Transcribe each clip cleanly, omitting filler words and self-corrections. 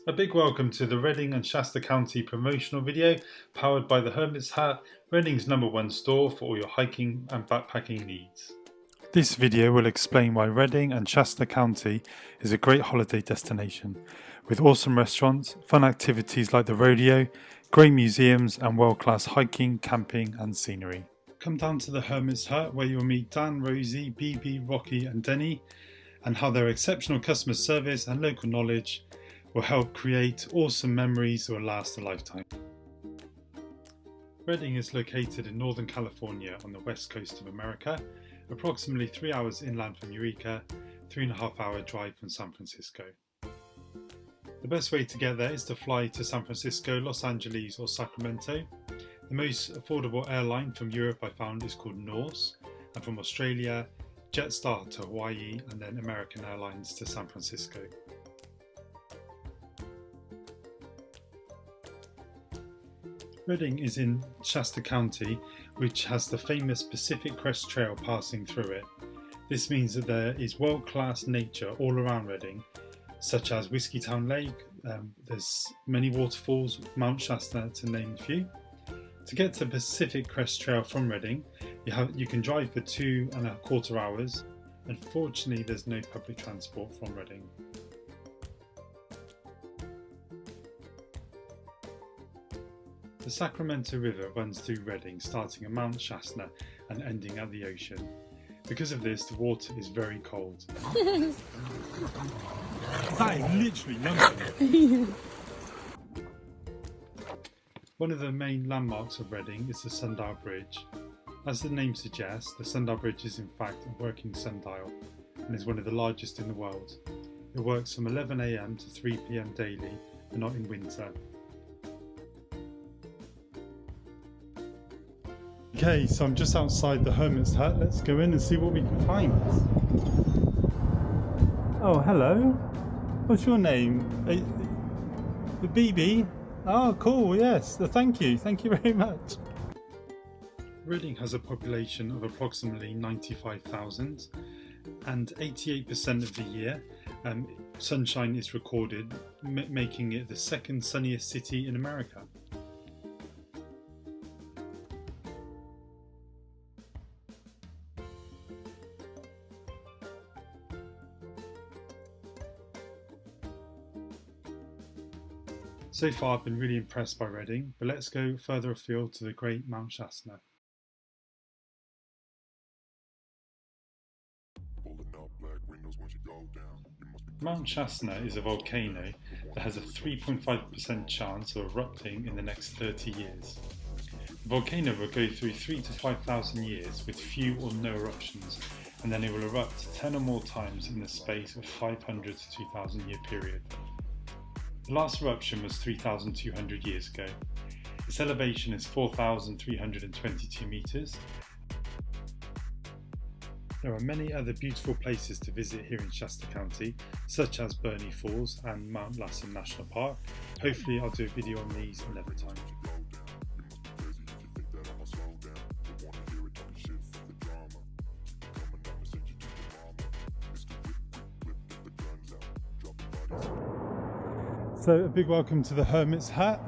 A big welcome to the Redding and Shasta County promotional video powered by the Hermits Hut, Redding's #1 store for all your hiking and backpacking needs. This video will explain why Redding and Shasta County is a great holiday destination with awesome restaurants, fun activities like the rodeo, great museums and world-class hiking, camping and scenery. Come down to the Hermits Hut where you'll meet Dan, Rosie, BB, Rocky and Denny, and how their exceptional customer service and local knowledge will help create awesome memories that will last a lifetime. Redding is located in Northern California on the west coast of America, approximately 3 hours inland from Eureka, 3.5-hour drive from San Francisco. The best way to get there is to fly to San Francisco, Los Angeles or Sacramento. The most affordable airline from Europe I found is called Norse, and from Australia, Jetstar to Hawaii and then American Airlines to San Francisco. Redding is in Shasta County, which has the famous Pacific Crest Trail passing through it. This means that there is world-class nature all around Redding, such as Whiskeytown Lake, there's many waterfalls, Mount Shasta to name a few. To get to Pacific Crest Trail from Redding, you can drive for 2.25 hours. Unfortunately, there's no public transport from Redding. The Sacramento River runs through Redding, starting at Mount Shasta and ending at the ocean. Because of this, the water is very cold. That is literally London. One of the main landmarks of Redding is the Sundial Bridge. As the name suggests, the Sundial Bridge is in fact a working sundial and is one of the largest in the world. It works from 11 AM to 3 PM daily, but not in winter. Okay, so I'm just outside the Hermit's Hut. Let's go in and see what we can find. Oh, hello. What's your name? The BB? Oh, cool, yes. Thank you very much. Redding has a population of approximately 95,000 and 88% of the year sunshine is recorded, making it the second sunniest city in America. So far I've been really impressed by Redding, but let's go further afield to the great Mount Shasta. Mount Shasta is a volcano that has a 3.5% chance of erupting in the next 30 years. The volcano will go through 3,000 to 5,000 years with few or no eruptions, and then it will erupt 10 or more times in the space of 500 to 2,000 year period. The last eruption was 3,200 years ago. Its elevation is 4,322 metres. There are many other beautiful places to visit here in Shasta County, such as Burney Falls and Mount Lassen National Park. Hopefully I'll do a video on these another time. So a big welcome to the Hermit's Hut.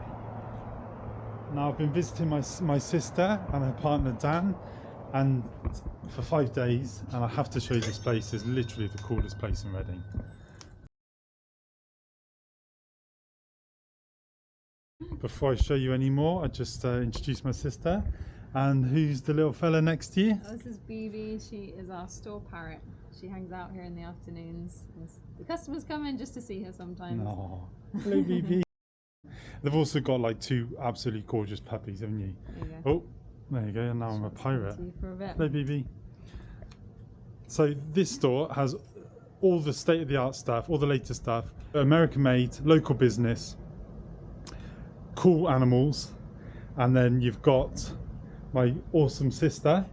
Now I've been visiting my sister and her partner Dan and for 5 days, and I have to show you this place. It's literally the coolest place in Redding. Before I show you any more, I just introduce my sister. And who's the little fella next to you? This is BB. She is our store parrot. She hangs out here in the afternoons. The customers come in just to see her sometimes. Oh, hello BB. They've also got like 2 absolutely gorgeous puppies, haven't you? There you go. Oh, there you go, and now I'm a pirate. For a bit. Hello BB. So this store has all the state-of-the-art stuff, all the latest stuff, American made, local business, cool animals, and then you've got my awesome sister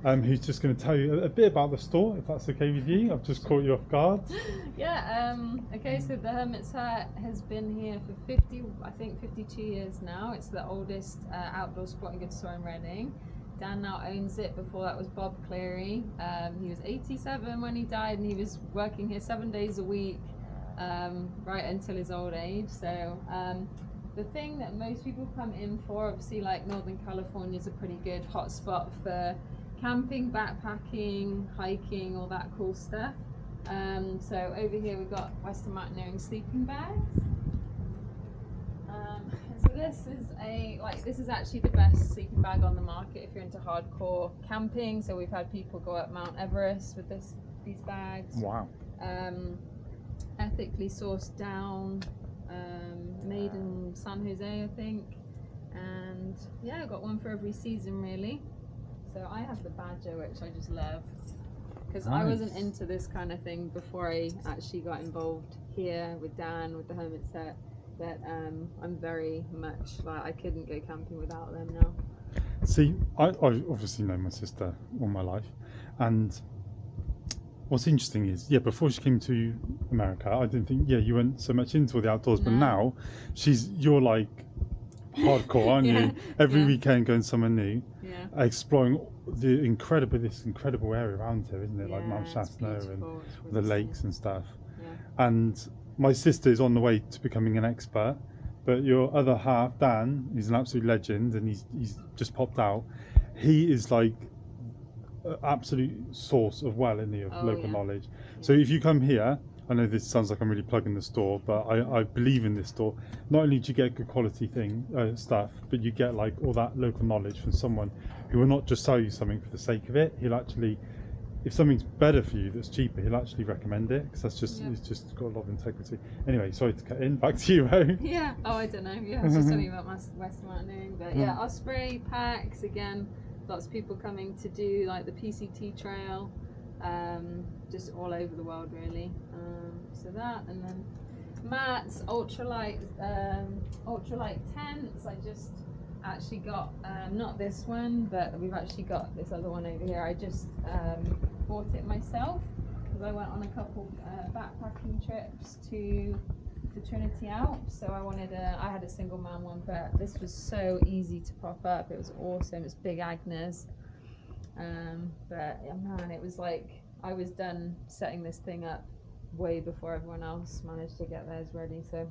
who's just going to tell you a bit about the store, if that's okay with you. I've just caught you off guard. Yeah, okay, so the Hermit's Hut has been here for 52 years now. It's the oldest outdoor sporting goods store in Redding. Dan now owns it. Before that was Bob Cleary. He was 87 when he died, and he was working here 7 days a week, right until his old age. So the thing that most people come in for, obviously, like Northern California is a pretty good hotspot for camping, backpacking, hiking, all that cool stuff. So over here we've got Western Mountaineering sleeping bags. So this is actually the best sleeping bag on the market if you're into hardcore camping. So we've had people go up Mount Everest with these bags. Wow. Ethically sourced down, made in San Jose, I think. And yeah, I got one for every season really. So I have the Badger, which I just love, because I wasn't into this kind of thing before I actually got involved here with Dan with the Hermits Hut. But I'm very much like, I couldn't go camping without them now. See, I obviously know my sister all my life, and what's interesting is, before she came to America, I didn't think, you weren't so much into the outdoors, but now you're like hardcore, aren't you? Every weekend going somewhere new, exploring this incredible area around here, isn't it? Like Mount Shasta and really the lakes and stuff. And my sister is on the way to becoming an expert, but your other half, Dan, he's an absolute legend, and he's just popped out. He is like an absolute source of local knowledge. So if you come here, I know this sounds like I'm really plugging the store, but I believe in this store. Not only do you get good quality stuff, but you get like all that local knowledge from someone who will not just sell you something for the sake of it. He'll actually, if something's better for you that's cheaper, he'll actually recommend it, because that's just it's just got a lot of integrity. Anyway, sorry to cut in. Back to you, Ro. Yeah. Oh, I don't know. Yeah, I was just telling you about my Western Mountaineering, but yeah, Osprey packs again. Lots of people coming to do like the PCT trail, just all over the world really. So that, and then mats, ultralight tents. I just actually got not this one, but we've actually got this other one over here. I just bought it myself because I went on a couple backpacking trips to the Trinity Alps, so I had a single man one, but this was so easy to prop up. It was awesome. It's big Agnes, but yeah, man, it was like I was done setting this thing up way before everyone else managed to get theirs ready. So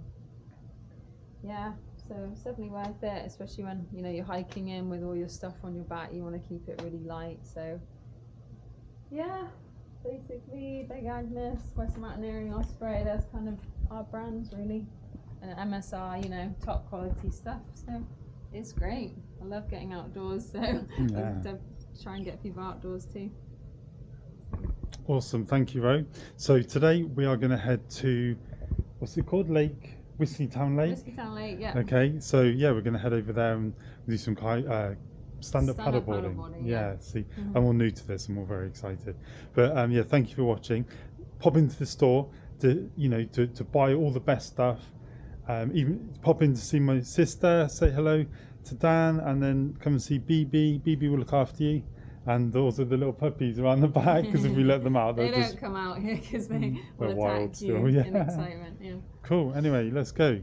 yeah, so it's definitely worth it, especially when you're hiking in with all your stuff on your back. You want to keep it really light. So yeah, basically Big Agnes, Western Mountaineering, Osprey, that's kind of our brands really. MSR, top quality stuff. So it's great. I love getting outdoors, so I try and get people outdoors too. Awesome, thank you, Ro. So today we are going to head to, what's it called? Whiskeytown Lake? Whiskeytown Lake, yeah. Okay, so we're going to head over there and do some stand-up paddleboarding. Yeah. See, I'm all new to this and we're very excited. But thank you for watching. Pop into the store to buy all the best stuff. Even pop in to see my sister, say hello to Dan, and then come and see BB. BB will look after you. And also the little puppies around the back, because if we let them out, they don't come out here because they will wild attack you still, in excitement. Yeah. Cool. Anyway, let's go.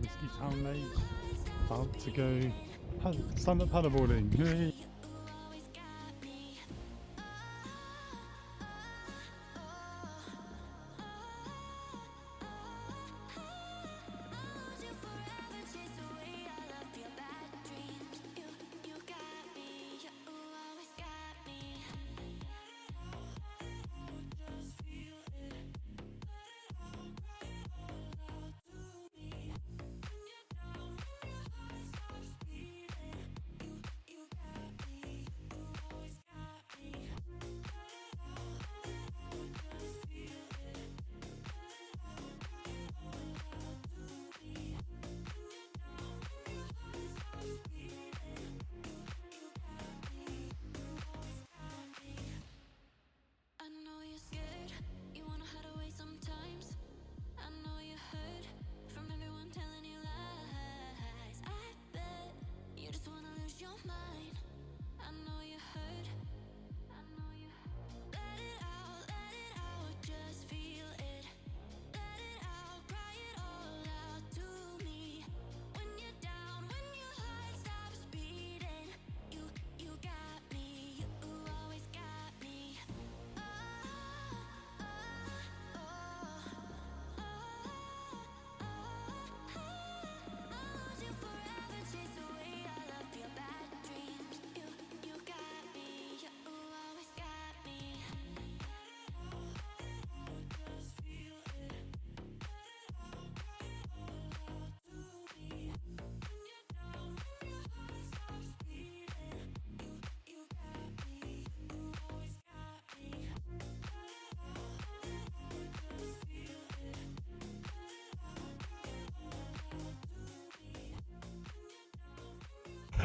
Whiskeytown Lake, about to go stand-up paddleboarding. Hey.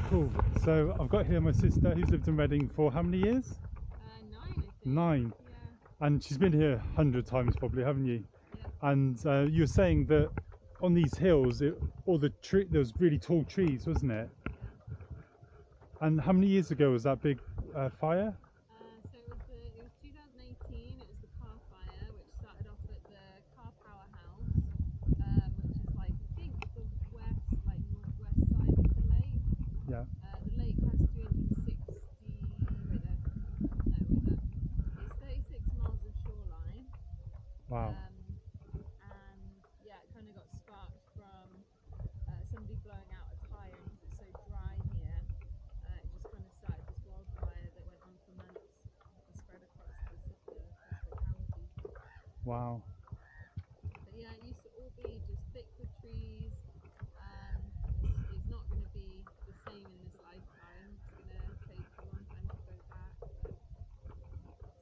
Cool. So I've got here my sister who's lived in Reading for how many years? 9, I think. 9. Yeah. And she's been here 100 times probably, haven't you? Yeah. And you were saying that on these hills, there was really tall trees, wasn't it? And how many years ago was that big fire? So it was 2018. It was the car fire, which started off at the car powerhouse, which is like I think the west, like northwest side of the lake. Yeah. The lake has 360. Wait there. No, wait there. It's 36 miles of shoreline. Wow. And yeah, it kind of got sparked from somebody blowing out a tire, and because it's so dry here, it just kind of started this wildfire that went on for months and spread across the county. Wow. But yeah, it used to all be just thick with trees. It's not going to be the same in this lifetime. It's going to take a long time to go back, but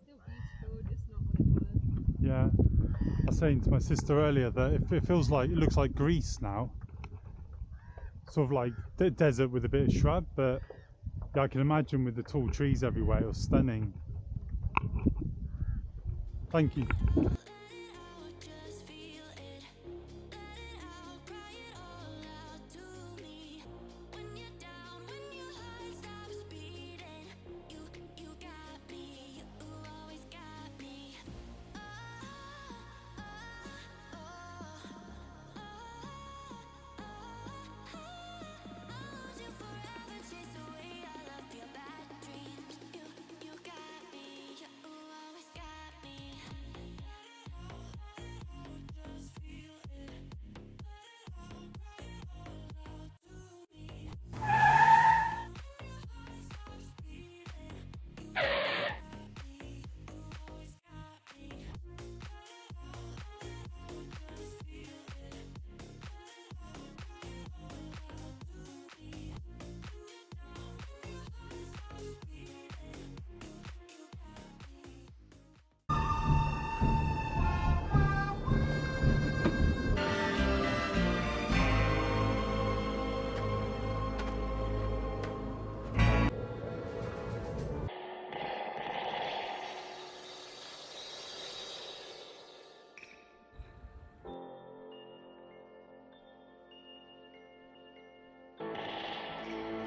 still beautiful, just not what it was. Yeah. I was saying to my sister earlier that it feels like, it looks like Greece now. Sort of like the desert with a bit of shrub, but yeah, I can imagine with the tall trees everywhere, it was stunning. Thank you.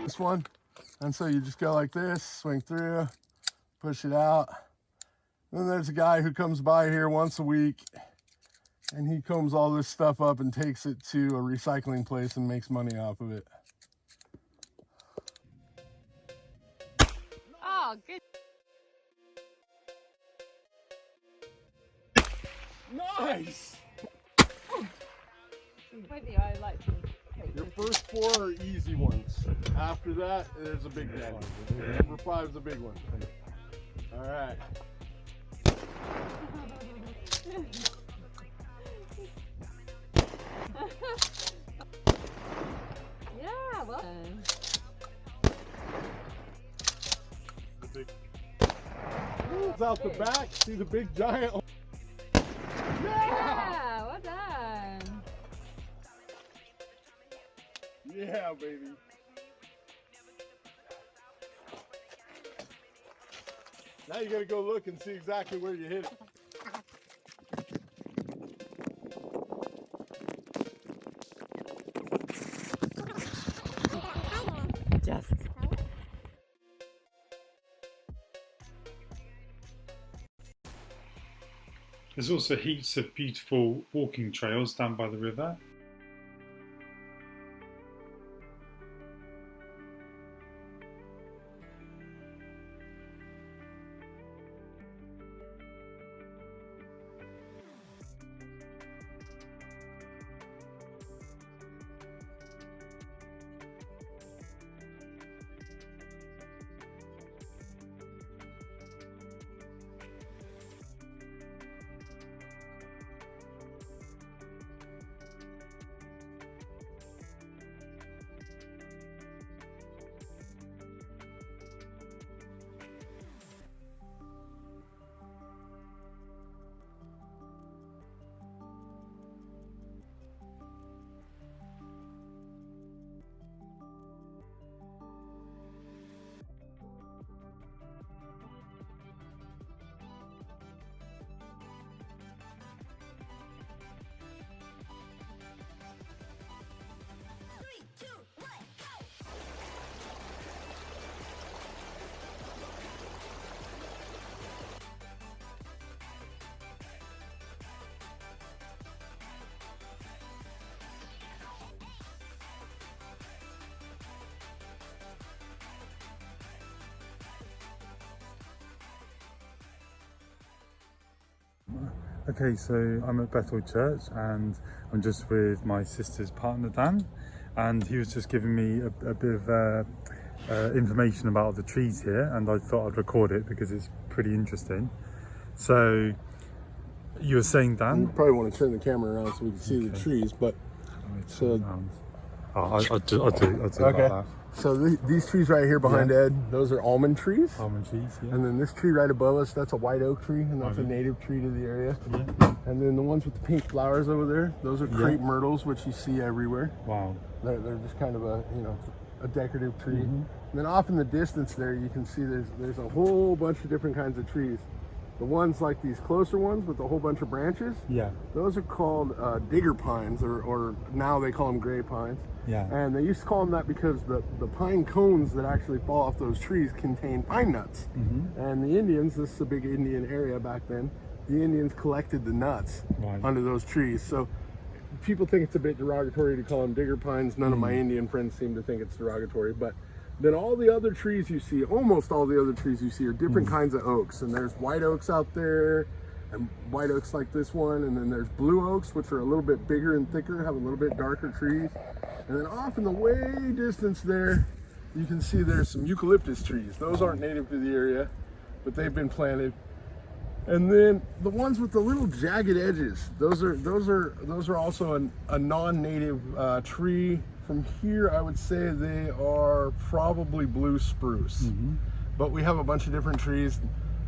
This one, and so you just go like this, swing through, push it out. Then there's a guy who comes by here once a week, and he combs all this stuff up and takes it to a recycling place and makes money off of it. Oh, good. Nice! With you, I like to take Your this. first 4 are easy ones. After that, there's a big one. Number 5 is a big one. All right. Yeah, well. It's out the back. See the big giant. Yeah, well done. Yeah, baby. Now you gotta go look and see exactly where you hit it. Just. There's also heaps of beautiful walking trails down by the river. Okay, so I'm at Bethel Church and I'm just with my sister's partner Dan, and he was just giving me a bit of information about the trees here, and I thought I'd record it because it's pretty interesting. So you were saying, Dan? You probably want to turn the camera around so we can see the trees, but so I'll do okay. like that. So these trees right here behind Ed, those are almond trees. Almond trees, yeah. And then this tree right above us, that's a white oak tree, and that's a native tree to the area. Yeah. And then the ones with the pink flowers over there, those are crepe myrtles, which you see everywhere. Wow. They're just kind of a a decorative tree. And then off in the distance there, you can see there's a whole bunch of different kinds of trees. The ones like these closer ones with a whole bunch of branches, those are called digger pines, or now they call them gray pines. Yeah. And they used to call them that because the pine cones that actually fall off those trees contain pine nuts. And the Indians, this is a big Indian area back then, the Indians collected the nuts under those trees. So people think it's a bit derogatory to call them digger pines. None of my Indian friends seem to think it's derogatory, but then all the other trees you see, almost all the other trees you see, are different kinds of oaks. And there's white oaks out there, and white oaks like this one, and then there's blue oaks, which are a little bit bigger and thicker, have a little bit darker trees. And then off in the way distance there, you can see there's some eucalyptus trees. Those aren't native to the area, but they've been planted. And then the ones with the little jagged edges, those are also a non-native tree. From here, I would say they are probably blue spruce. But we have a bunch of different trees.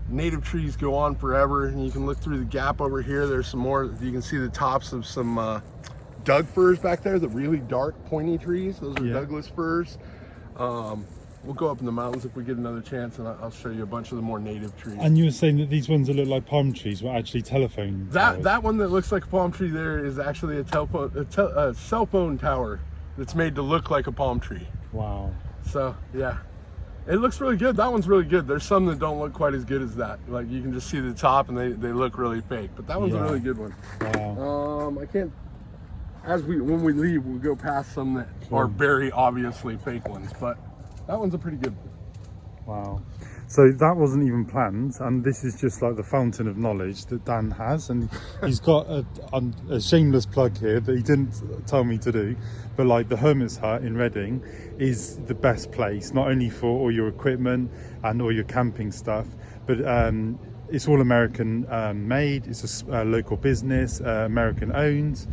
Native trees go on forever, and you can look through the gap over here. There's some more. You can see the tops of some Doug firs back there, the really dark pointy trees. Those are Douglas firs. We'll go up in the mountains if we get another chance, and I'll show you a bunch of the more native trees. And you were saying that these ones that look like palm trees were actually telephone towers. That one that looks like a palm tree there is actually a cell phone tower that's made to look like a palm tree. Wow. So yeah, it looks really good. That one's really good. There's some that don't look quite as good as that. Like you can just see the top and they look really fake, but that one's a really good one. Wow. I can't, when we leave, we'll go past some that are very obviously fake ones, but that one's a pretty good one. Wow. So that wasn't even planned, and this is just like the fountain of knowledge that Dan has, and he's got a shameless plug here that he didn't tell me to do, but like the Hermits Hut in Redding is the best place, not only for all your equipment and all your camping stuff, but it's all American made. It's a local business, American owned.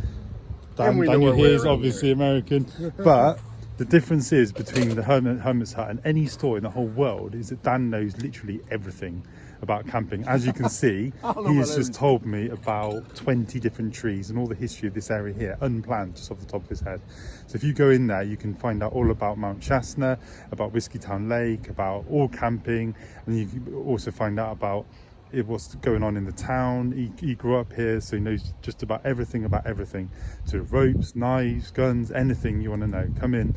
Daniel here is obviously American, but the difference is between the Hermits Hut and any store in the whole world is that Dan knows literally everything about camping. As you can see, he has just told me about 20 different trees and all the history of this area here, unplanned, just off the top of his head. So if you go in there, you can find out all about Mount Shasta, about Whiskeytown Lake, about all camping, and you can also find out about what's going on in the town. He grew up here, so he knows just about everything, to ropes, knives, guns, anything you want to know. Come in.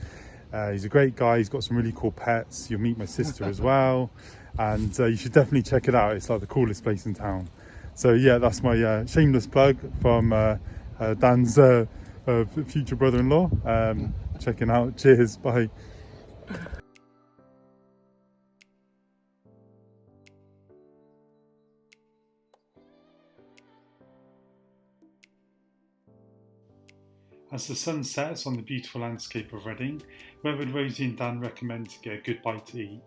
He's a great guy. He's got some really cool pets. You'll meet my sister as well, and you should definitely check it out. It's like the coolest place in town. So yeah, that's my shameless plug from Dan's future brother-in-law. Checking out. Cheers. Bye. As the sun sets on the beautiful landscape of Redding, where would Rosie and Dan recommend to get a good bite to eat?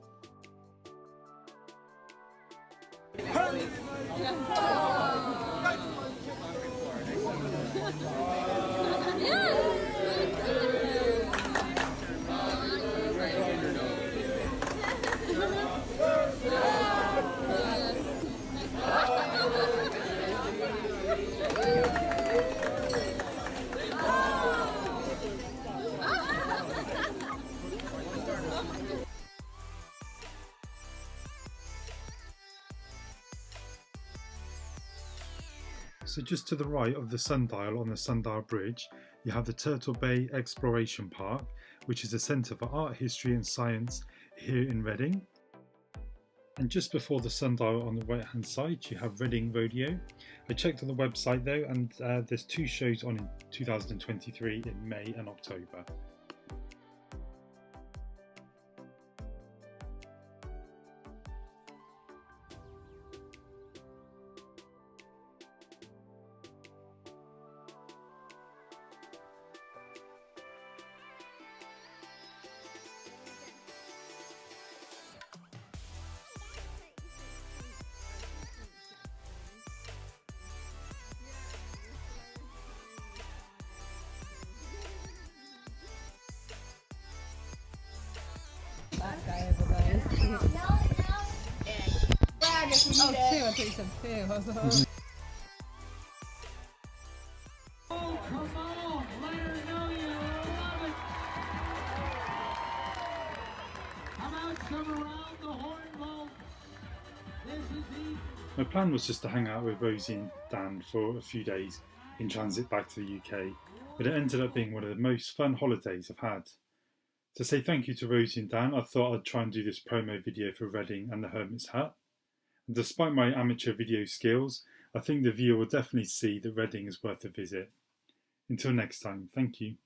So just to the right of the sundial on the Sundial Bridge, you have the Turtle Bay Exploration Park, which is a centre for art, history and science here in Reading. And just before the sundial on the right hand side, you have Reading Rodeo. I checked on the website though, and there's 2 shows on in 2023 in May and October. if we need it. Two, I thought you said two. I was like, Oh, come on, let her know you love it. How about some around the horn vault? This is the My plan was just to hang out with Rosie and Dan for a few days in transit back to the UK, but it ended up being one of the most fun holidays I've had. To say thank you to Rosie and Dan, I thought I'd try and do this promo video for Reading and the Hermits Hut. And despite my amateur video skills, I think the viewer will definitely see that Reading is worth a visit. Until next time, thank you.